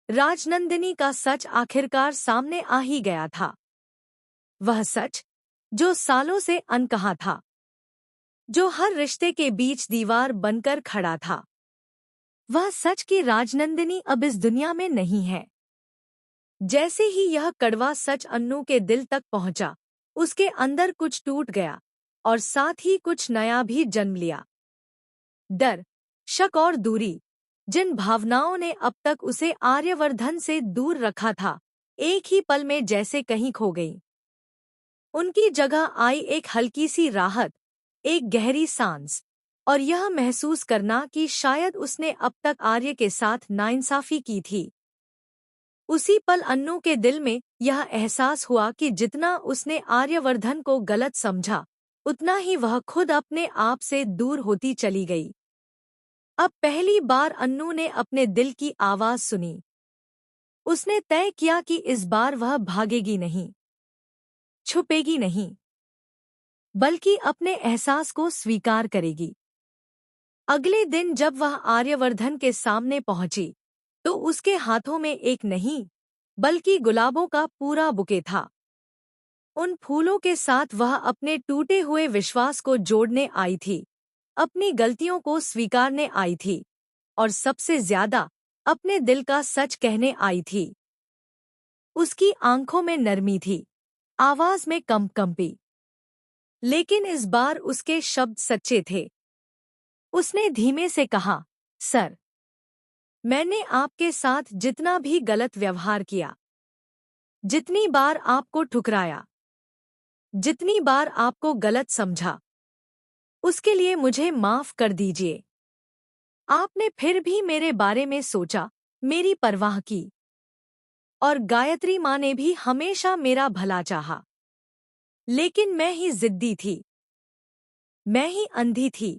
राजनंदिनी का सच आखिरकार सामने आ ही गया था। वह सच जो सालों से अनकहा था, जो हर रिश्ते के बीच दीवार बनकर खड़ा था। वह सच कि राजनंदिनी अब इस दुनिया में नहीं है। जैसे ही यह कड़वा सच अन्नू के दिल तक पहुंचा, उसके अंदर कुछ टूट गया और साथ ही कुछ नया भी जन्म लिया। डर, शक और दूरी, जिन भावनाओं ने अब तक उसे आर्यवर्धन से दूर रखा था, एक ही पल में जैसे कहीं खो गई। उनकी जगह आई एक हल्की सी राहत, एक गहरी सांस, और यह महसूस करना कि शायद उसने अब तक आर्य के साथ नाइंसाफी की थी। उसी पल अन्नू के दिल में यह एहसास हुआ कि जितना उसने आर्यवर्धन को गलत समझा, उतना ही वह खुद अपने आप से दूर होती चली गई। अब पहली बार अन्नू ने अपने दिल की आवाज सुनी। उसने तय किया कि इस बार वह भागेगी नहीं, छुपेगी नहीं, बल्कि अपने एहसास को स्वीकार करेगी। अगले दिन जब वह आर्यवर्धन के सामने पहुंची, तो उसके हाथों में एक नहीं, बल्कि गुलाबों का पूरा बुके था। उन फूलों के साथ वह अपने टूटे हुए विश्वास को जोड़ने आई थी, अपनी गलतियों को स्वीकारने आई थी, और सबसे ज्यादा अपने दिल का सच कहने आई थी। उसकी आंखों में नरमी थी, आवाज में कंपी, लेकिन इस बार उसके शब्द सच्चे थे। उसने धीमे से कहा, सर, मैंने आपके साथ जितना भी गलत व्यवहार किया, जितनी बार आपको ठुकराया, जितनी बार आपको गलत समझा, उसके लिए मुझे माफ कर दीजिए। आपने फिर भी मेरे बारे में सोचा, मेरी परवाह की, और गायत्री माँ ने भी हमेशा मेरा भला चाहा। लेकिन मैं ही जिद्दी थी, मैं ही अंधी थी।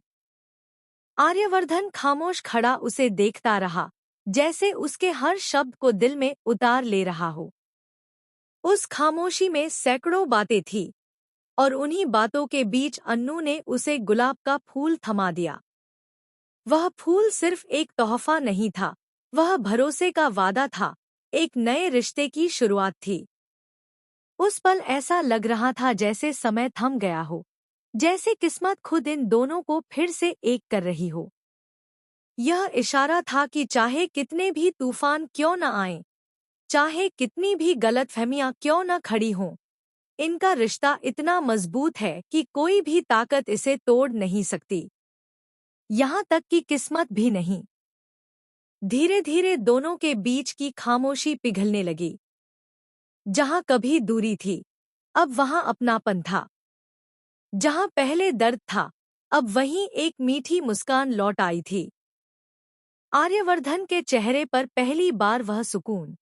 आर्यवर्धन खामोश खड़ा उसे देखता रहा, जैसे उसके हर शब्द को दिल में उतार ले रहा हो। उस खामोशी में सैकड़ों बातें थी, और उन्हीं बातों के बीच अन्नू ने उसे गुलाब का फूल थमा दिया। वह फूल सिर्फ एक तोहफा नहीं था, वह भरोसे का वादा था, एक नए रिश्ते की शुरुआत थी। उस पल ऐसा लग रहा था जैसे समय थम गया हो, जैसे किस्मत खुद इन दोनों को फिर से एक कर रही हो। यह इशारा था कि चाहे कितने भी तूफान क्यों न आएं, चाहे कितनी भी गलतफहमियां क्यों न खड़ी हों, इनका रिश्ता इतना मजबूत है कि कोई भी ताकत इसे तोड़ नहीं सकती, यहाँ तक कि किस्मत भी नहीं। धीरे धीरे दोनों के बीच की खामोशी पिघलने लगी। जहाँ कभी दूरी थी, अब वहाँ अपनापन था। जहाँ पहले दर्द था, अब वहीं एक मीठी मुस्कान लौट आई थी। आर्यवर्धन के चेहरे पर पहली बार वह सुकून,